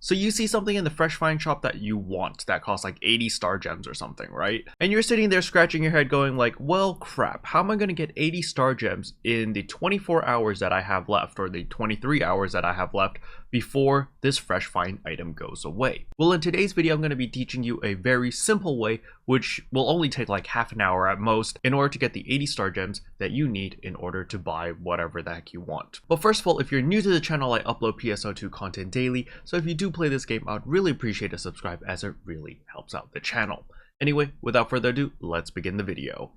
So you see something in the fresh find shop that you want that costs like 80 star gems or something, right? And you're sitting there scratching your head going like, well, crap, how am I going to get 80 star gems in the 24 hours that I have left, or the 23 hours that I have left before this fresh find item goes away? Well, in today's video, I'm going to be teaching you a very simple way, which will only take like half an hour at most, in order to get the 80 star gems that you need in order to buy whatever the heck you want. But first of all, if you're new to the channel, I upload PSO2 content daily, so if you do play this game, I'd really appreciate a subscribe, as it really helps out the channel. Anyway, without further ado, let's begin the video.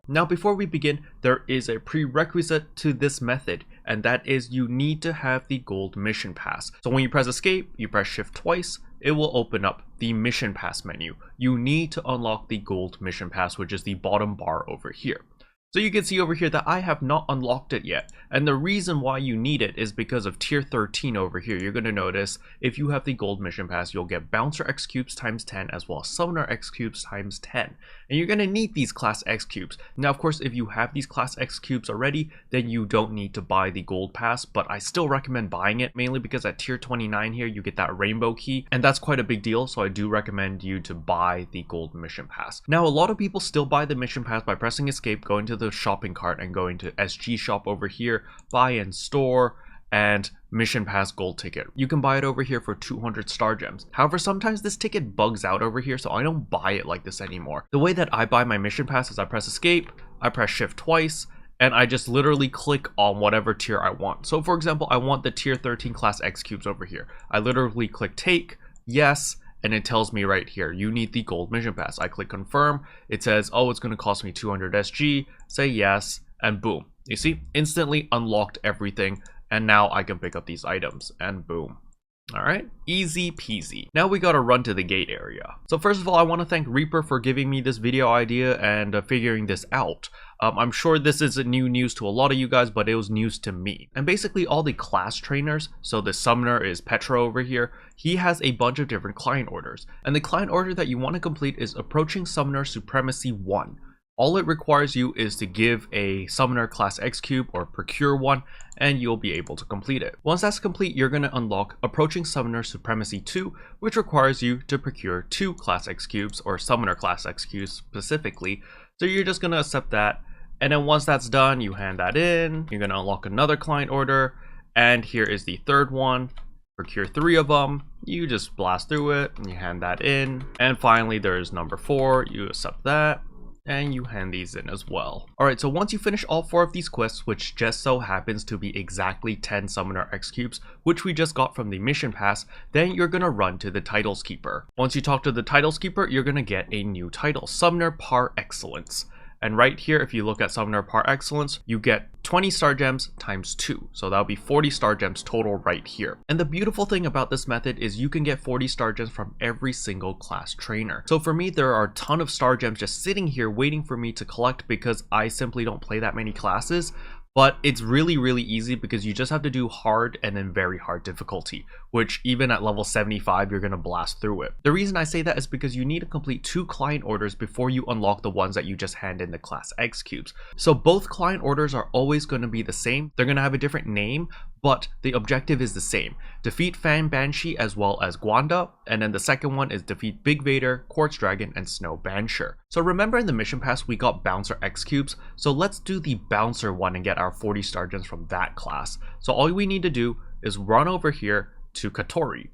Now, before we begin, there is a prerequisite to this method, and that is you need to have the gold mission pass. So when you press escape, you press shift twice, it will open up the mission pass menu. You need to unlock the gold mission pass, which is the bottom bar over here. So you can see over here that I have not unlocked it yet, and the reason why you need it is because of tier 13 over here. You're going to notice if you have the gold mission pass, you'll get bouncer X cubes times 10 as well as summoner X cubes times 10, and you're going to need these class X cubes. Now of course, if you have these class X cubes already, then you don't need to buy the gold pass, but I still recommend buying it, mainly because at tier 29 here you get that rainbow key, and that's quite a big deal, so I do recommend you to buy the gold mission pass. Now a lot of people still buy the mission pass by pressing escape, going to the shopping cart and going to SG shop over here, buy and store, and mission pass gold ticket. You can buy it over here for 200 star gems. However, sometimes this ticket bugs out over here, so I don't buy it like this anymore. The way that I buy my mission pass is I press escape, I press shift twice, and I just literally click on whatever tier I want. So for example, I want the tier 13 class X cubes over here. I literally click take, yes, and it tells me right here, you need the gold mission pass. I click confirm, it says, oh, it's going to cost me 200 SG, say yes, and boom. You see, instantly unlocked everything, and now I can pick up these items, and boom. Alright, easy peasy. Now we gotta run to the gate area. So first of all, I want to thank Reaper for giving me this video idea and figuring this out. I'm sure this is new news to a lot of you guys, but it was news to me. And basically all the class trainers, so the summoner is Petro over here, he has a bunch of different client orders. And the client order that you want to complete is Approaching Summoner Supremacy 1. All it requires you is to give a summoner class X cube or procure one, and you'll be able to complete it. Once that's complete, you're going to unlock Approaching Summoner Supremacy 2, which requires you to procure 2 class X cubes or summoner class X cubes specifically. So you're just going to accept that, and then once that's done, you hand that in. You're going to unlock another client order, and here is the third one. Procure 3 of them. You just blast through it and you hand that in. And finally, there's number 4. You accept that, and you hand these in as well. Alright, so once you finish all 4 of these quests, which just so happens to be exactly 10 summoner X cubes, which we just got from the mission pass, then you're gonna run to the titles keeper. Once you talk to the titles keeper, you're gonna get a new title, Summoner Par Excellence. And right here, if you look at Summoner Par Excellence, you get 20 star gems times 2. So that'll be 40 star gems total right here. And the beautiful thing about this method is you can get 40 star gems from every single class trainer. So for me, there are a ton of star gems just sitting here waiting for me to collect because I simply don't play that many classes. But it's really easy because you just have to do hard and then very hard difficulty, which even at level 75, you're going to blast through it. The reason I say that is because you need to complete 2 client orders before you unlock the ones that you just hand in the class X cubes. So both client orders are always going to be the same. They're going to have a different name, but the objective is the same. Defeat Fan Banshee as well as Gwanda, and then the second one is defeat Big Vader, Quartz Dragon, and Snow Bansher. So remember in the mission pass we got Bouncer X cubes, so let's do the Bouncer one and get our 40 star gems from that class. So all we need to do is run over here to Katori.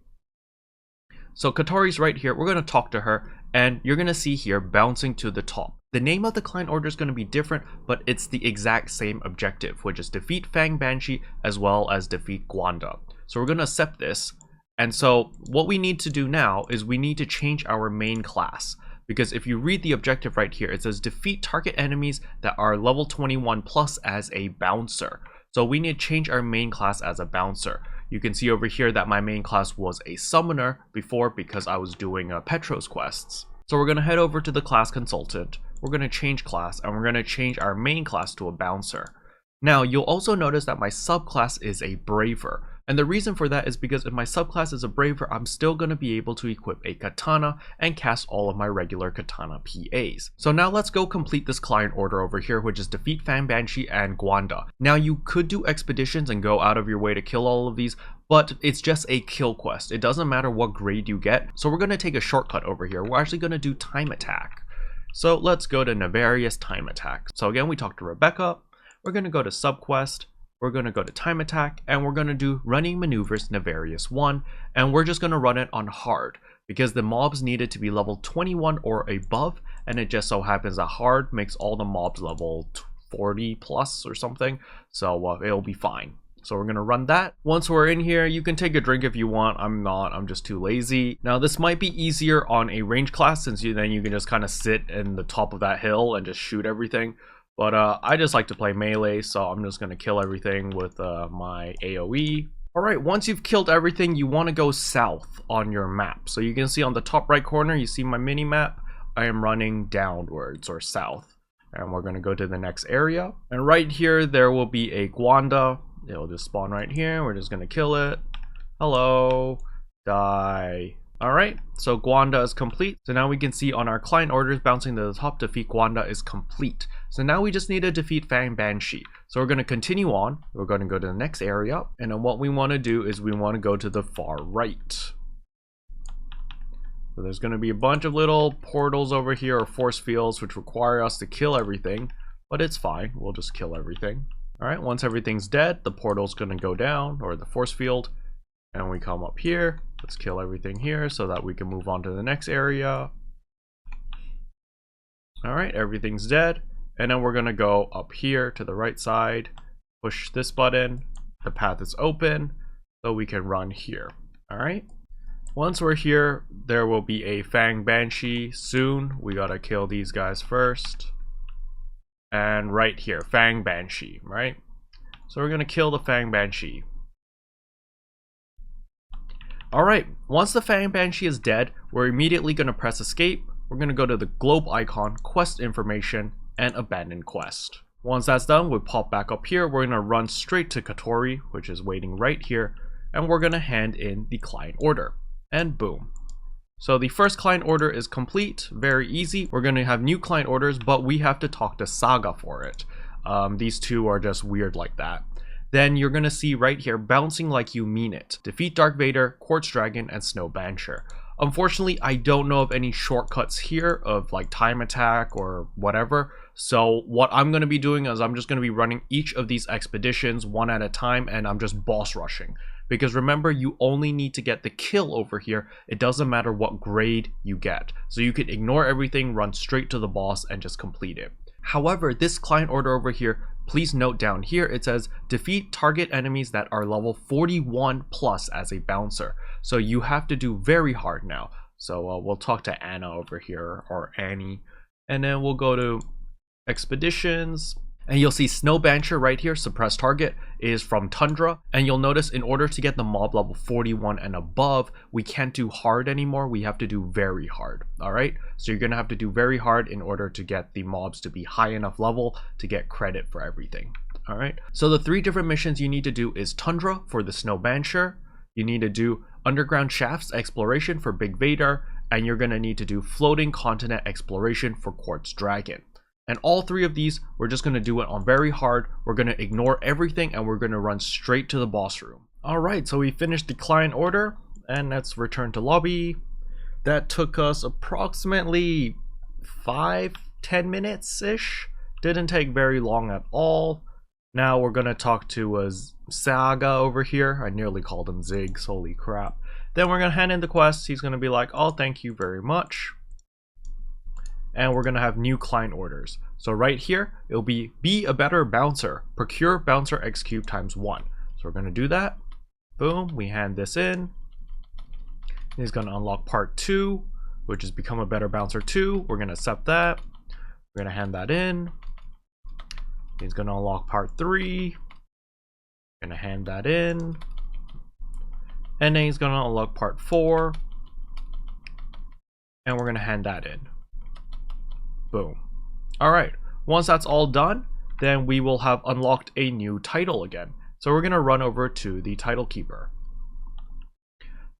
So Katori's right here, we're going to talk to her, and you're going to see here bouncing to the top. The name of the client order is going to be different, but it's the exact same objective, which is defeat Fang Banshee as well as defeat Gwanda. So we're going to accept this, and so what we need to do now is we need to change our main class. Because if you read the objective right here, it says defeat target enemies that are level 21 plus as a bouncer. So we need to change our main class as a bouncer. You can see over here that my main class was a summoner before because I was doing Petro's quests. So we're going to head over to the class consultant. We're going to change class, and we're going to change our main class to a bouncer. Now you'll also notice that my subclass is a braver. And the reason for that is because if my subclass is a braver, I'm still going to be able to equip a katana and cast all of my regular katana PAs. So now let's go complete this client order over here, which is defeat Fang Banshee and Gwanda. Now you could do expeditions and go out of your way to kill all of these, but it's just a kill quest. It doesn't matter what grade you get. So we're going to take a shortcut over here. We're actually going to do time attack. So let's go to Nefarious time attack. So again, we talked to Rebecca. We're going to go to subquest. We're going to go to time attack, and we're going to do running maneuvers Nefarious 1, and we're just going to run it on hard because the mobs needed to be level 21 or above, and it just so happens that hard makes all the mobs level 40 plus or something, so it'll be fine. So we're going to run that. Once we're in here, you can take a drink if you want. I'm not, I'm just too lazy. Now this might be easier on a range class since then you can just kind of sit in the top of that hill and just shoot everything. But I just like to play melee, so I'm just going to kill everything with my AoE. Alright, once you've killed everything, you want to go south on your map. So you can see on the top right corner, you see my mini map. I am running downwards or south. And we're going to go to the next area. And right here, there will be a Gwanda. It'll just spawn right here. We're just going to kill it. Hello. Die. Alright, so Gwanda is complete. So now we can see on our client orders bouncing to the top, defeat Gwanda is complete. So now we just need to defeat Fang Banshee. So we're going to continue on. We're going to go to the next area. And then what we want to do is we want to go to the far right. So there's going to be a bunch of little portals over here or force fields which require us to kill everything. But it's fine. We'll just kill everything. Alright, once everything's dead, the portal's going to go down, or the force field. And we come up here. Let's kill everything here so that we can move on to the next area. Alright, everything's dead. And then we're going to go up here to the right side. Push this button. The path is open. So we can run here. Alright. Once we're here, there will be a Fang Banshee soon. We gotta kill these guys first. And right here, Fang Banshee, right? So we're gonna kill the Fang Banshee. Alright, once the Fang Banshee is dead, we're immediately going to press escape. We're going to go to the globe icon, quest information, and abandon quest. Once that's done, we pop back up here. We're going to run straight to Katori, which is waiting right here. And we're going to hand in the client order. And boom. So the first client order is complete, very easy. We're going to have new client orders, but we have to talk to Saga for it. These two are just weird like that. Then you're going to see right here, bouncing like you mean it. Defeat Dark Vader, Quartz Dragon, and Snow Bansher. Unfortunately, I don't know of any shortcuts here of like time attack or whatever. So what I'm going to be doing is I'm just going to be running each of these expeditions one at a time, and I'm just boss rushing. Because remember, you only need to get the kill over here. It doesn't matter what grade you get. So you can ignore everything, run straight to the boss, and just complete it. However, this client order over here, please note down here, it says defeat target enemies that are level 41 plus as a bouncer. So you have to do very hard now. So we'll talk to Anna over here, or Annie. And then we'll go to expeditions. And you'll see Snow Bansher right here, suppressed target, is from Tundra. And you'll notice in order to get the mob level 41 and above, we can't do hard anymore. We have to do very hard. Alright, so you're going to have to do very hard in order to get the mobs to be high enough level to get credit for everything. Alright, so the 3 different missions you need to do is Tundra for the Snow Bansher. You need to do Underground Shafts Exploration for Big Vader. And you're going to need to do Floating Continent Exploration for Quartz Dragon. And all 3 of these, we're just going to do it on very hard. We're going to ignore everything and we're going to run straight to the boss room. Alright, so we finished the client order and let's return to lobby. That took us approximately 5-10 minutes-ish. Didn't take very long at all. Now we're going to talk to Saga over here. I nearly called him Ziggs, holy crap. Then we're going to hand in the quest. He's going to be like, oh, thank you very much. And we're going to have new client orders. So right here, it'll be a better bouncer. Procure bouncer X cube times 1. So we're going to do that. Boom, we hand this in. He's going to unlock part 2, which is become a better bouncer 2. We're going to accept that. We're going to hand that in. He's going to unlock part 3. Going to hand that in. And then he's going to unlock part 4. And we're going to hand that in. Boom. Alright, once that's all done, then we will have unlocked a new title again. So we're going to run over to the title keeper.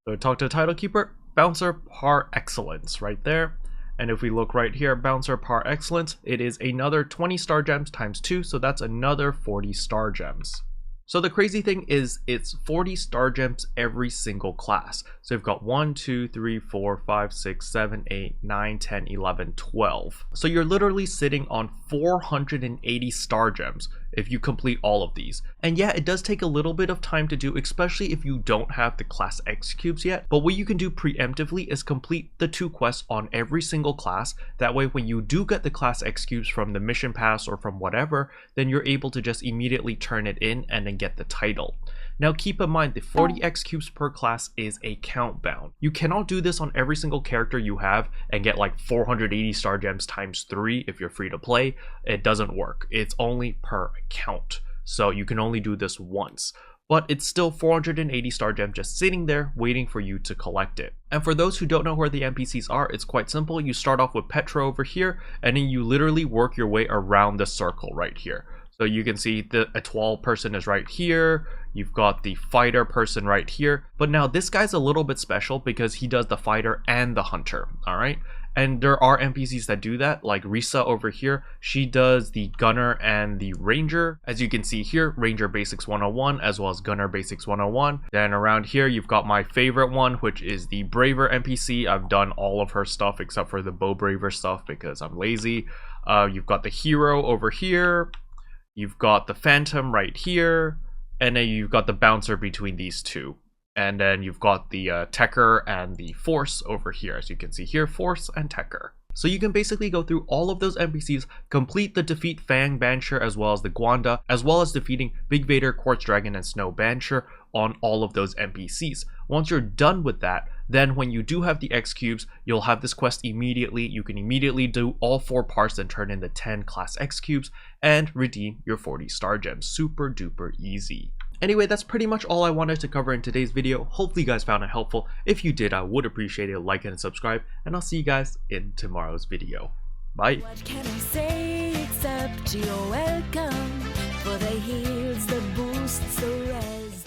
So talk to the title keeper, bouncer par excellence right there. And if we look right here, bouncer par excellence, it is another 20 star gems times 2, so that's another 40 star gems. So the crazy thing is it's 40 star gems every single class. So you've got 1, 2, 3, 4, 5, 6, 7, 8, 9, 10, 11, 12. So you're literally sitting on 480 star gems if you complete all of these. And yeah, it does take a little bit of time to do, especially if you don't have the class X cubes yet. But what you can do preemptively is complete the 2 quests on every single class. That way, when you do get the class X cubes from the mission pass or from whatever, then you're able to just immediately turn it in and then get the title. Now keep in mind the 40 X cubes per class is a count bound. You cannot do this on every single character you have and get like 480 star gems times 3 if you're free to play. It doesn't work. It's only per account. So you can only do this once. But it's still 480 star gems just sitting there waiting for you to collect it. And for those who don't know where the NPCs are, it's quite simple. You start off with Petra over here and then you literally work your way around the circle right here. So you can see the Etoile person is right here. You've got the fighter person right here. But now this guy's a little bit special because he does the fighter and the hunter, all right? And there are NPCs that do that, like Risa over here. She does the gunner and the ranger. As you can see here, Ranger Basics 101 as well as Gunner Basics 101. Then around here, you've got my favorite one, which is the Braver NPC. I've done all of her stuff except for the Bow Braver stuff because I'm lazy. You've got the hero over here. You've got the Phantom right here, and then you've got the Bouncer between these two. And then you've got the Techer and the Force over here. As you can see here, Force and Techer. So you can basically go through all of those NPCs, complete the defeat Fang Bansher as well as the Gwanda, as well as defeating Big Vader, Quartz Dragon, and Snow Bansher on all of those NPCs. Once you're done with that, then when you do have the X cubes, you'll have this quest immediately. You can immediately do all 4 parts and turn in the 10 class X cubes and redeem your 40 star gems. Super duper easy. Anyway, that's pretty much all I wanted to cover in today's video. Hopefully you guys found it helpful. If you did, I would appreciate a like and subscribe, and I'll see you guys in tomorrow's video. Bye. What can I say except you're welcome, for the heals, the boosts, the res.